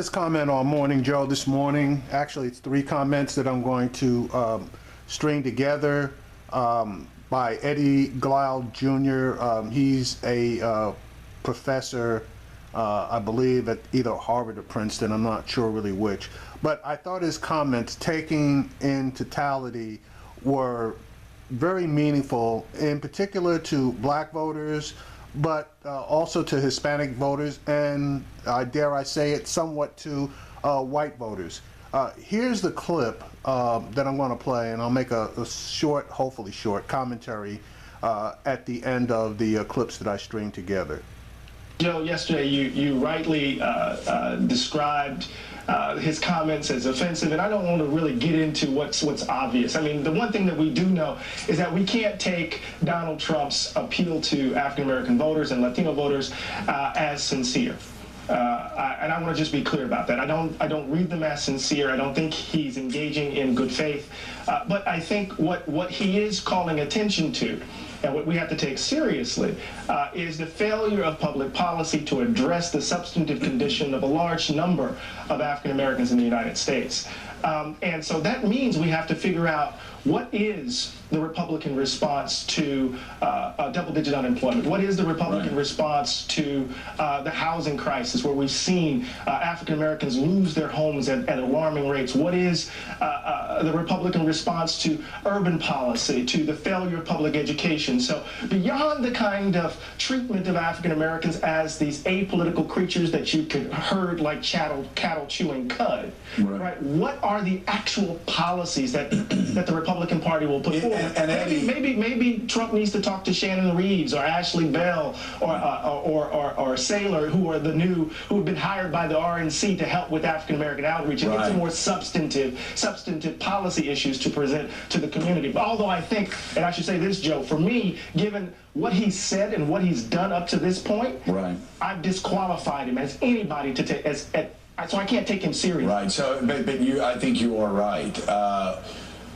This comment on Morning Joe this morning. Actually, it's three comments that I'm going to string together by Eddie Glaude Jr. He's a professor, I believe, at either Harvard or Princeton. I'm not sure really which. But I thought his comments, taken in totality, were very meaningful, in particular to black voters, but also to Hispanic voters, and dare I say it, somewhat to white voters. Here's the clip that I'm going to play, and I'll make a short, hopefully short, commentary at the end of the clips that I string together. Joe, yesterday you rightly described his comments as offensive, and I don't want to really get into what's obvious. I mean, the one thing that we do know is that we can't take Donald Trump's appeal to African-American voters and Latino voters as sincere. And I want to just be clear about that. I don't read them as sincere. I don't think he's engaging in good faith. But I think what he is calling attention to, and what we have to take seriously, is the failure of public policy to address the substantive condition of a large number of African Americans in the United States. And so that means we have to figure out what is the Republican response to double-digit unemployment? What is the Republican response to the housing crisis, where we've seen African Americans lose their homes at alarming rates? What is the Republican response to urban policy, to the failure of public education? So beyond the kind of treatment of African Americans as these apolitical creatures that you could herd like cattle chewing cud, right? What are the actual policies that the Republican Party will put forward? And maybe Trump needs to talk to Shannon Reeves or Ashley Bell or Saylor, who have been hired by the RNC to help with African American outreach and get some more substantive policy issues to present to the community. But although I think, and I should say this, Joe, for me, given what he's said and what he's done up to this point, I've disqualified him as anybody to take so I can't take him seriously. Right. So, but I think you are right.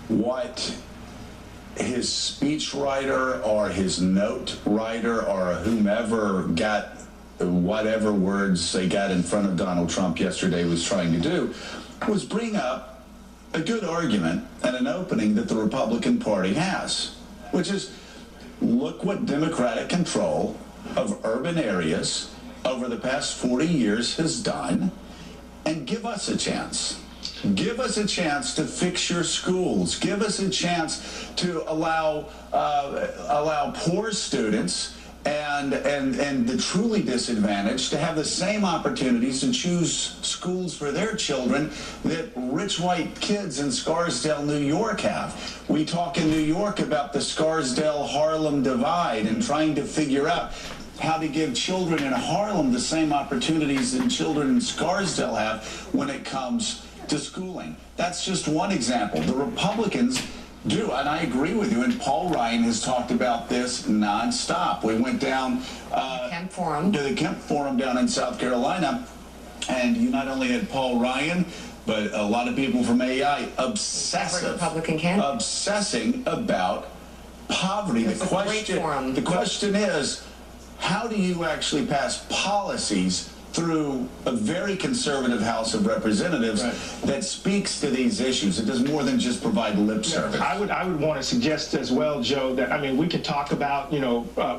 What his speechwriter or his note writer or whomever got whatever words they got in front of Donald Trump yesterday was trying to do was bring up a good argument and an opening that the Republican Party has, which is, look what Democratic control of urban areas over the past 40 years has done, and give us a chance. Give us a chance to fix your schools. Give us a chance to allow poor students and the truly disadvantaged to have the same opportunities to choose schools for their children that rich white kids in Scarsdale, New York have. We talk in New York about the Scarsdale-Harlem divide and trying to figure out how to give children in Harlem the same opportunities that children in Scarsdale have when it comes to schooling. That's just one example. The Republicans do, and I agree with you, and Paul Ryan has talked about this nonstop. We went down to the Kemp Forum down in South Carolina, and you not only had Paul Ryan, but a lot of people from AI obsessing about poverty. The question is, how do you actually pass policies through a very conservative House of Representatives that speaks to these issues? It does more than just provide lip service. I would want to suggest as well, Joe, that, I mean, we could talk about,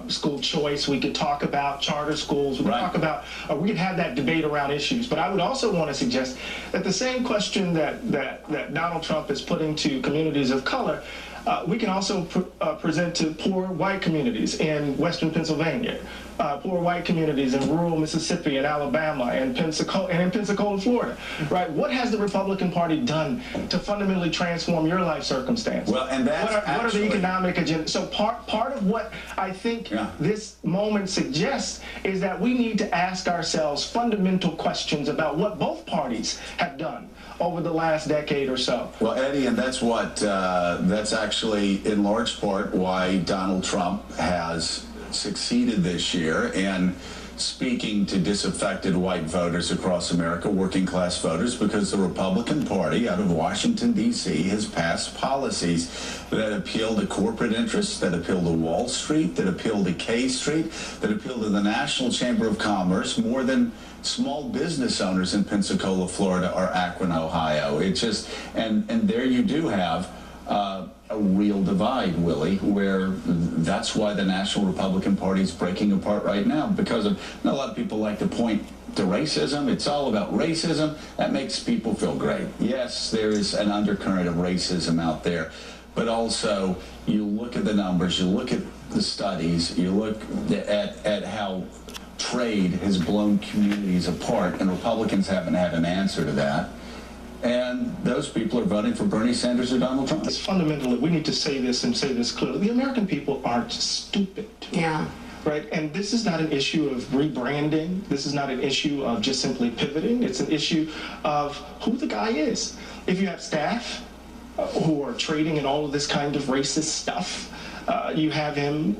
school choice, we could talk about charter schools, we could talk about, we could have that debate around issues. But I would also want to suggest that the same question that Donald Trump is putting to communities of color, we can also present to poor white communities in Western Pennsylvania, poor white communities in rural Mississippi and Alabama and in Pensacola, Florida. Right? What has the Republican Party done to fundamentally transform your life circumstance? Well, and that's what are the economic agenda? So part of what I think this moment suggests is that we need to ask ourselves fundamental questions about what both parties have done over the last decade or so. Well, Eddie, and that's that's actually in large part why Donald Trump has succeeded this year. And speaking to disaffected white voters across America, working class voters, because the Republican Party out of Washington, D.C. has passed policies that appeal to corporate interests, that appeal to Wall Street, that appeal to K Street, that appeal to the National Chamber of Commerce more than small business owners in Pensacola, Florida, or Akron, Ohio. It just, and there you do have a real divide, Willie, where that's why the National Republican Party is breaking apart right now, because of, a lot of people like to point to racism. It's all about racism. That makes people feel great. Yes, there is an undercurrent of racism out there, but also you look at the numbers, you look at the studies, you look at how trade has blown communities apart, and Republicans haven't had an answer to that. And those people are voting for Bernie Sanders or Donald Trump. It's fundamentally, we need to say this and say this clearly. The American people aren't stupid. Yeah. Right? And this is not an issue of rebranding. This is not an issue of just simply pivoting. It's an issue of who the guy is. If you have staff who are trading in all of this kind of racist stuff, you have him,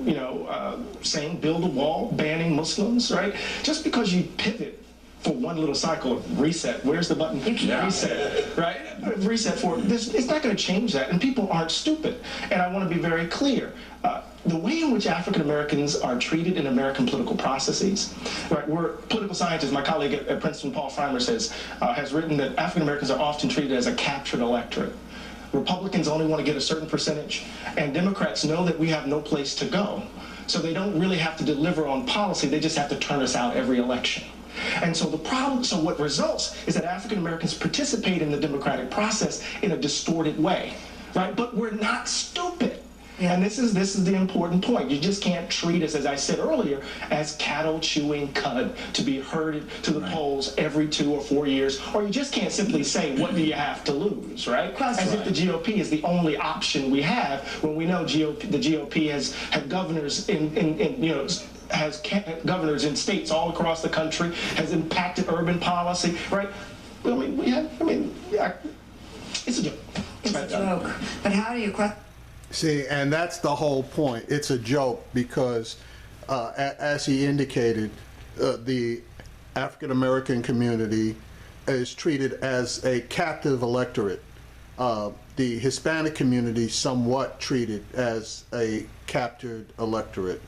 saying build a wall, banning Muslims, right? Just because you pivot for one little cycle of reset, where's the button? Reset, right? Reset for this. It's not going to change that, and people aren't stupid. And I want to be very clear. The way in which African Americans are treated in American political processes, right? We're political scientists. My colleague at Princeton, Paul Freimer, has written that African Americans are often treated as a captured electorate. Republicans only want to get a certain percentage, and Democrats know that we have no place to go. So they don't really have to deliver on policy. They just have to turn us out every election. And so what results is that African Americans participate in the democratic process in a distorted way, right? But we're not stupid. Yeah. And this is the important point. You just can't treat us, as I said earlier, as cattle chewing cud to be herded to the polls every 2 or 4 years. Or you just can't simply say, what do you have to lose, right? As if the GOP is the only option we have, when we know the GOP has had governors has governors in states all across the country, has impacted urban policy, right? It's a joke. It's a joke. But how do you question? See, and that's the whole point. It's a joke because, as he indicated, the African American community is treated as a captive electorate. The Hispanic community somewhat treated as a captured electorate.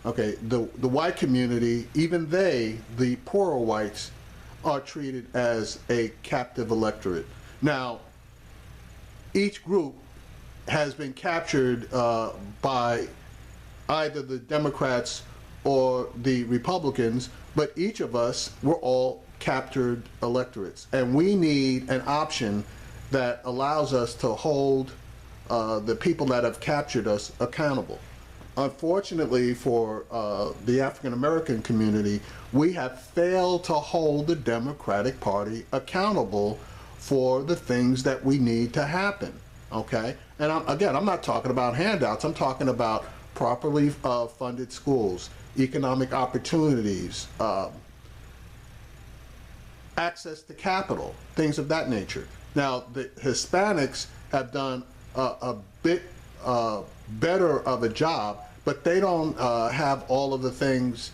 Okay, the white community, even they, the poorer whites, are treated as a captive electorate. Now, each group has been captured by either the Democrats or the Republicans, but each of us, we're all captured electorates. And we need an option that allows us to hold the people that have captured us accountable. Unfortunately for the African American community, we have failed to hold the Democratic Party accountable for the things that we need to happen, okay? And I'm not talking about handouts. I'm talking about properly funded schools, economic opportunities, access to capital, things of that nature. Now, the Hispanics have done a bit better of a job, but they don't have all of the things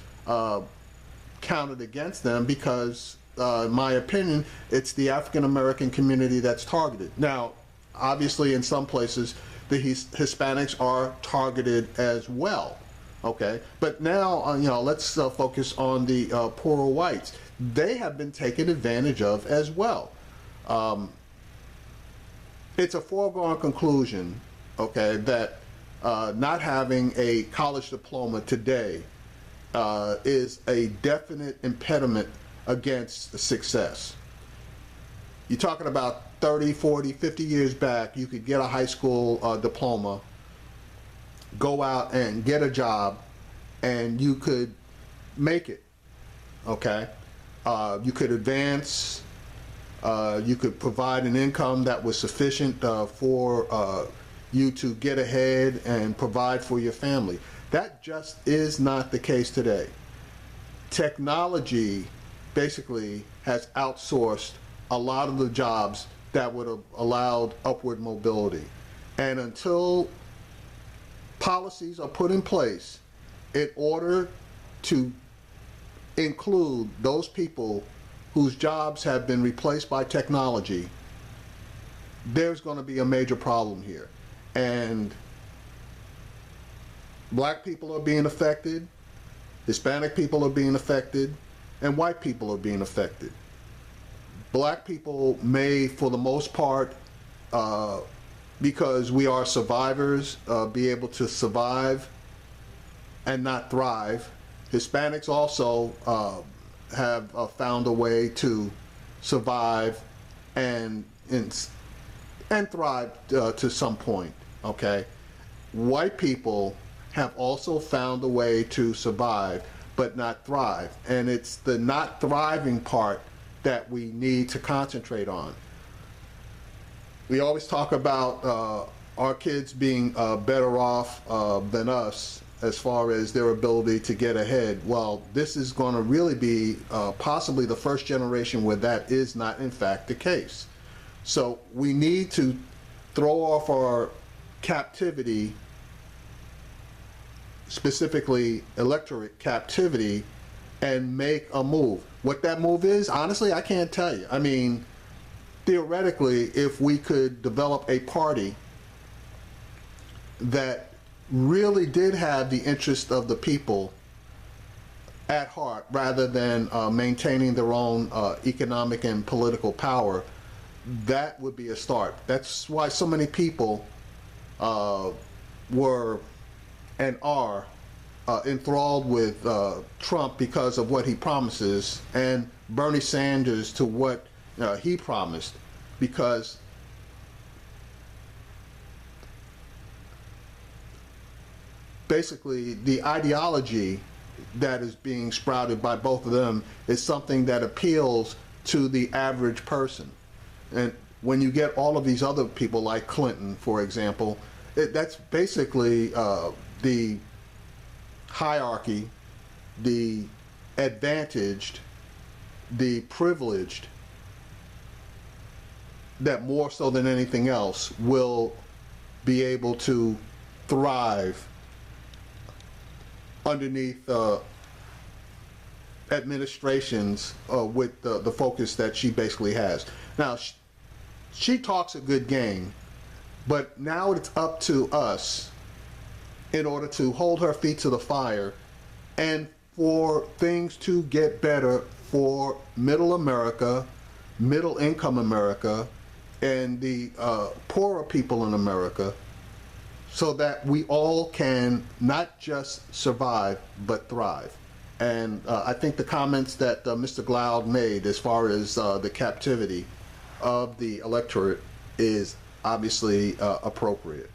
counted against them because, in my opinion, it's the African American community that's targeted. Now, obviously, in some places, the Hispanics are targeted as well, okay? But now, let's focus on the poorer whites. They have been taken advantage of as well. It's a foregone conclusion, okay, that not having a college diploma today is a definite impediment against success. You're talking about 30, 40, 50 years back, you could get a high school diploma, go out and get a job, and you could make it, okay? You could advance, you could provide an income that was sufficient for you to get ahead and provide for your family. That just is not the case today. Technology basically has outsourced a lot of the jobs that would have allowed upward mobility. And until policies are put in place in order to include those people whose jobs have been replaced by technology, there's going to be a major problem here. And black people are being affected, Hispanic people are being affected, and white people are being affected. Black people may, for the most part, because we are survivors, be able to survive and not thrive. Hispanics also have found a way to survive and thrive to some point, okay? White people have also found a way to survive but not thrive. And it's the not thriving part that we need to concentrate on. We always talk about our kids being better off than us as far as their ability to get ahead. Well, this is going to really be possibly the first generation where that is not in fact the case. So we need to throw off our captivity, specifically electorate captivity, and make a move. What that move is, honestly, I can't tell you. I mean, theoretically, if we could develop a party that really did have the interest of the people at heart rather than maintaining their own economic and political power, that would be a start. That's why so many people were and are enthralled with Trump because of what he promises, and Bernie Sanders to what he promised, because basically the ideology that is being sprouted by both of them is something that appeals to the average person. And when you get all of these other people like Clinton, for example, that's basically the hierarchy, the advantaged, the privileged, that more so than anything else will be able to thrive underneath administrations with the focus that she basically has. Now, she talks a good game, but now it's up to us in order to hold her feet to the fire and for things to get better for middle America, middle income America, and the poorer people in America, so that we all can not just survive but thrive. And I think the comments that Mr. Glaude made as far as the captivity of the electorate is obviously appropriate.